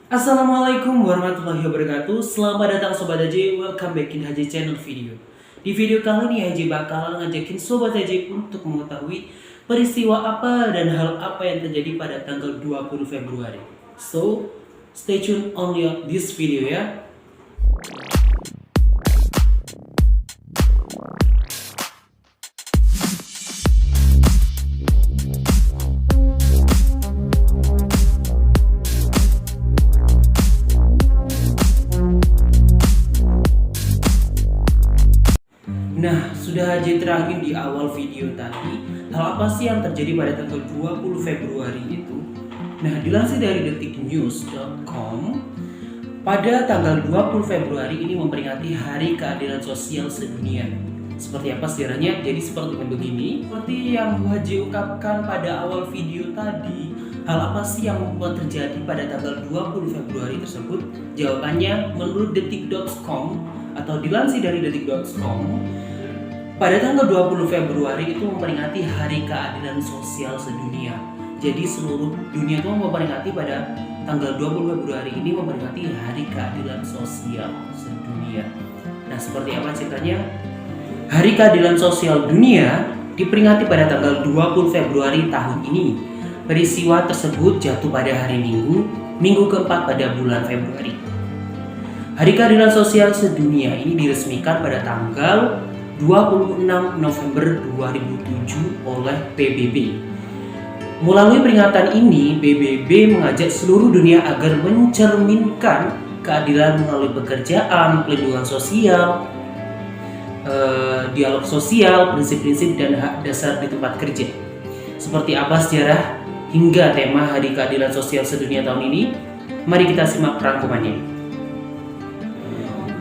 Assalamualaikum warahmatullahi wabarakatuh. Selamat datang Sobat Haji, welcome back in Haji Channel video. Di video kali ini Haji bakal ngajakin Sobat Haji untuk mengetahui peristiwa apa dan hal apa yang terjadi pada tanggal 20 Februari. So, stay tune on this video ya. Nah, sudah aja terakhir di awal video tadi, hal apa sih yang terjadi pada tanggal 20 Februari itu? Nah, dilansir dari detiknews.com, pada tanggal 20 Februari ini memperingati Hari Keadilan Sosial Sedunia. Seperti apa sejarahnya? Jadi seperti begini, seperti yang Haji ungkapkan pada awal video tadi, hal apa sih yang membuat terjadi pada tanggal 20 Februari tersebut? Jawabannya menurut detik.com atau dilansir dari detik.com, pada tanggal 20 Februari itu memperingati Hari Keadilan Sosial Sedunia. Jadi seluruh dunia itu memperingati pada tanggal 20 Februari ini memperingati Hari Keadilan Sosial Sedunia. Nah, seperti apa ceritanya? Hari Keadilan Sosial Dunia diperingati pada tanggal 20 Februari tahun ini. Peristiwa tersebut jatuh pada hari Minggu keempat pada bulan Februari. Hari Keadilan Sosial Sedunia ini diresmikan pada tanggal 26 November 2007 oleh PBB. Melalui peringatan ini, PBB mengajak seluruh dunia agar mencerminkan keadilan melalui pekerjaan, pelindungan sosial, dialog sosial, prinsip-prinsip dan hak dasar di tempat kerja. Seperti apa sejarah hingga tema Hari Keadilan Sosial Sedunia tahun ini? Mari kita simak rangkumannya.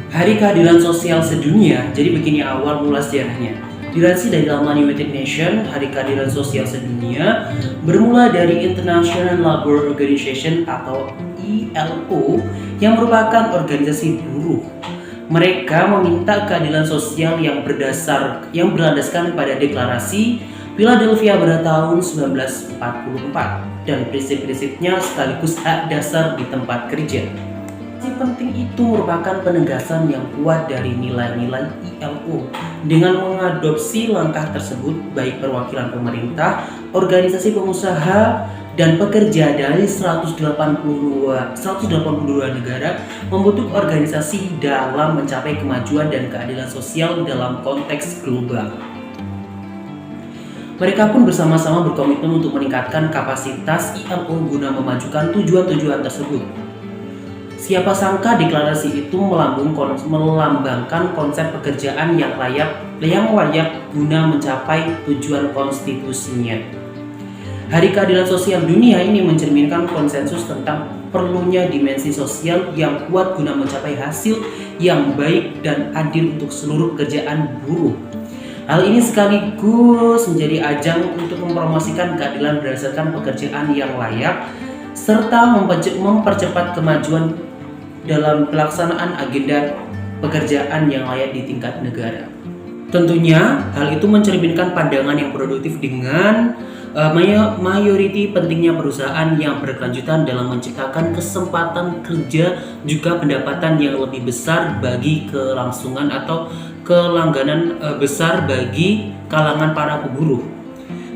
Hari Keadilan Sosial Sedunia, jadi begini awal mula sejarahnya. Dilansir dari laman United Nations, Hari Keadilan Sosial Sedunia bermula dari International Labour Organization atau ILO yang merupakan organisasi buruh. Mereka meminta keadilan sosial yang berlandaskan pada deklarasi Philadelphia pada tahun 1944 dan prinsip-prinsipnya sekaligus hak dasar di tempat kerja. Yang penting itu merupakan penegasan yang kuat dari nilai-nilai ILO. Dengan mengadopsi langkah tersebut, baik perwakilan pemerintah, organisasi pengusaha, dan pekerja dari 182 negara membentuk organisasi dalam mencapai kemajuan dan keadilan sosial dalam konteks global. Mereka pun bersama-sama berkomitmen untuk meningkatkan kapasitas ILO guna memajukan tujuan-tujuan tersebut. Siapa sangka deklarasi itu melambangkan konsep pekerjaan yang layak guna mencapai tujuan konstitusinya. Hari Keadilan Sosial Dunia ini mencerminkan konsensus tentang perlunya dimensi sosial yang kuat guna mencapai hasil yang baik dan adil untuk seluruh pekerjaan buruh. Hal ini sekaligus menjadi ajang untuk mempromosikan keadilan berdasarkan pekerjaan yang layak serta mempercepat kemajuan dalam pelaksanaan agenda pekerjaan yang layak di tingkat negara. Tentunya hal itu mencerminkan pandangan yang produktif dengan mayoriti pentingnya perusahaan yang berkelanjutan dalam menciptakan kesempatan kerja juga pendapatan yang lebih besar bagi kelangsungan atau kelangganan besar bagi kalangan para peburuh.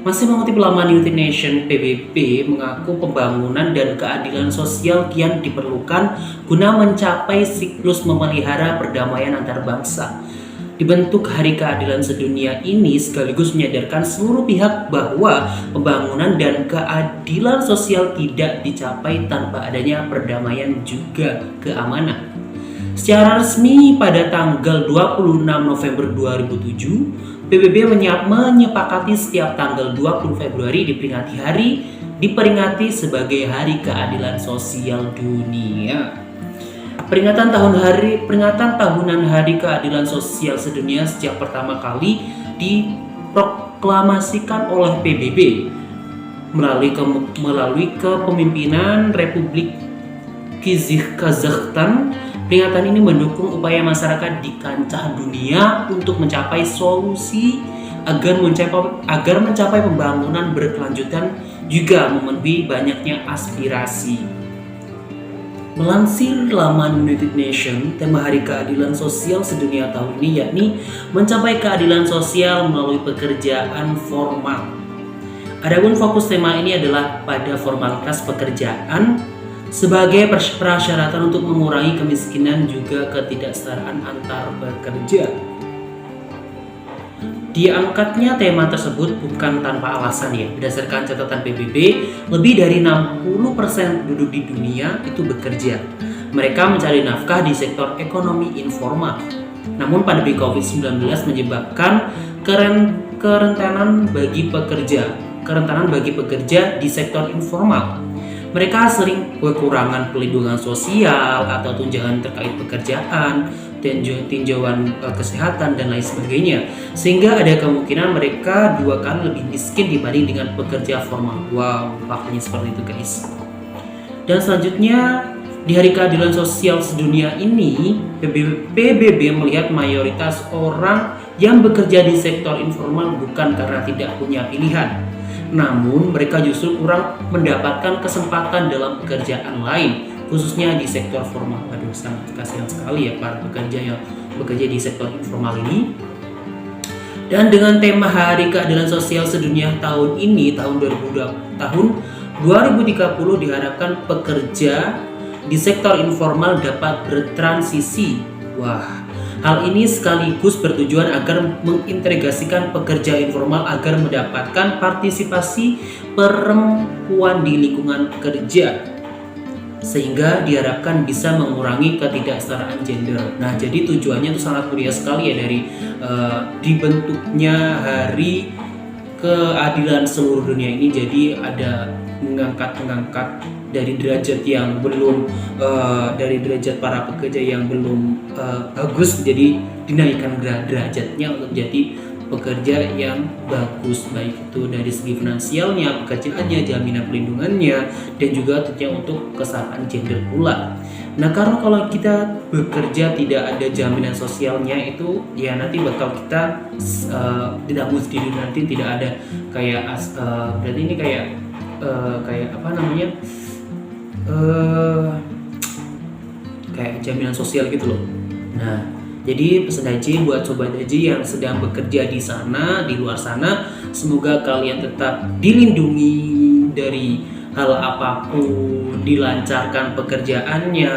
Masih mengutip laman United Nations, PBB mengaku pembangunan dan keadilan sosial kian diperlukan guna mencapai siklus memelihara perdamaian antar bangsa. Dibentuk Hari Keadilan Sedunia ini sekaligus menyadarkan seluruh pihak bahwa pembangunan dan keadilan sosial tidak dicapai tanpa adanya perdamaian juga keamanan. Secara resmi pada tanggal 26 November 2007, PBB menyepakati setiap tanggal 20 Februari diperingati sebagai Hari Keadilan Sosial Dunia. Peringatan tahunan Hari Keadilan Sosial Sedunia sejak pertama kali diproklamasikan oleh PBB melalui kepemimpinan Republik Kazakhstan. Peringatan ini mendukung upaya masyarakat di kancah dunia untuk mencapai solusi agar mencapai pembangunan berkelanjutan juga memenuhi banyaknya aspirasi. Melansir laman United Nations, tema Hari Keadilan Sosial Sedunia tahun ini yakni mencapai keadilan sosial melalui pekerjaan formal. Adapun fokus tema ini adalah pada formalitas pekerjaan sebagai persyaratan untuk mengurangi kemiskinan juga ketidaksetaraan antar pekerja. Diangkatnya tema tersebut bukan tanpa alasan ya. Berdasarkan catatan PBB, lebih dari 60% penduduk di dunia itu bekerja. Mereka mencari nafkah di sektor ekonomi informal. Namun pandemi COVID-19 menyebabkan kerentanan bagi pekerja di sektor informal. Mereka sering kekurangan pelindungan sosial atau tunjangan terkait pekerjaan, tinjauan kesehatan dan lain sebagainya, sehingga ada kemungkinan mereka 2 kali lebih miskin dibanding dengan pekerja formal. Wow, faktanya seperti itu guys. Dan selanjutnya di Hari Keadilan Sosial Sedunia ini, PBB melihat mayoritas orang yang bekerja di sektor informal bukan karena tidak punya pilihan, namun mereka justru kurang mendapatkan kesempatan dalam pekerjaan lain, khususnya di sektor formal. Aduh, sangat kasihan sekali ya para pekerja yang bekerja di sektor informal ini. Dan dengan tema Hari Keadilan Sosial Sedunia tahun ini, tahun 2030 diharapkan pekerja di sektor informal dapat bertransisi. Wah, hal ini sekaligus bertujuan agar mengintegrasikan pekerja informal agar mendapatkan partisipasi perempuan di lingkungan kerja, sehingga diharapkan bisa mengurangi ketidaksetaraan gender. Nah, jadi tujuannya itu sangat mulia sekali ya dari dibentuknya Hari Keadilan seluruh dunia ini. Jadi ada mengangkat dari derajat yang belum dari derajat para pekerja yang belum bagus, jadi dinaikkan derajatnya untuk jadi pekerja yang bagus, baik itu dari segi finansialnya, pekerjaannya, jaminan pelindungannya, dan juga tentunya untuk kesetaraan gender pula. Nah, karena kalau kita bekerja tidak ada jaminan sosialnya itu ya nanti bakal kita tidak mesti nanti tidak ada kayak berarti ini kayak apa namanya kayak jaminan sosial gitu loh. Nah, jadi pesan Haji buat sobat Haji yang sedang bekerja di sana, di luar sana, semoga kalian tetap dilindungi dari hal apapun, dilancarkan pekerjaannya,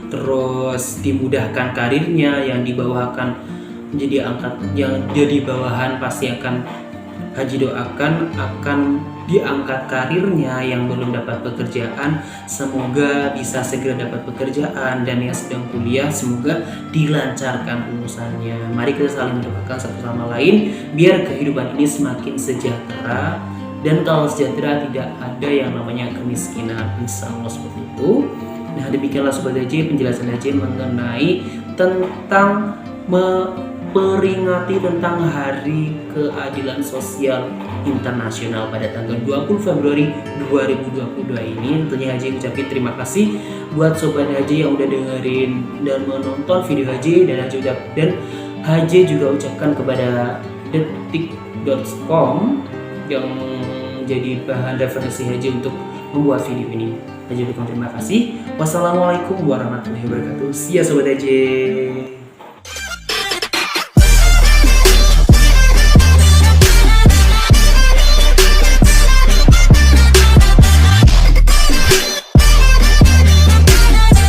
terus dimudahkan karirnya, yang dibawakan menjadi yang jadi bawahan pasti akan Haji doakan akan diangkat karirnya. Yang belum dapat pekerjaan semoga bisa segera dapat pekerjaan, dan yang sedang kuliah semoga dilancarkan urusannya. Mari kita saling mendoakan satu sama lain biar kehidupan ini semakin sejahtera, dan kalau sejahtera tidak ada yang namanya kemiskinan, insya Allah seperti itu. Nah, demikianlah Sobat Haji penjelasan Haji mengenai tentang memperingati tentang Hari Keadilan Sosial Internasional pada tanggal 20 Februari 2022 ini. Tentunya Haji ucapin terima kasih buat Sobat Haji yang udah dengerin dan menonton video Haji, dan Haji juga ucapkan kepada detik.com yang jadi bahan referensi Haji untuk membuat video ini. Haji ucapkan terima kasih. Wassalamualaikum warahmatullahi wabarakatuh. See ya Sobat Haji.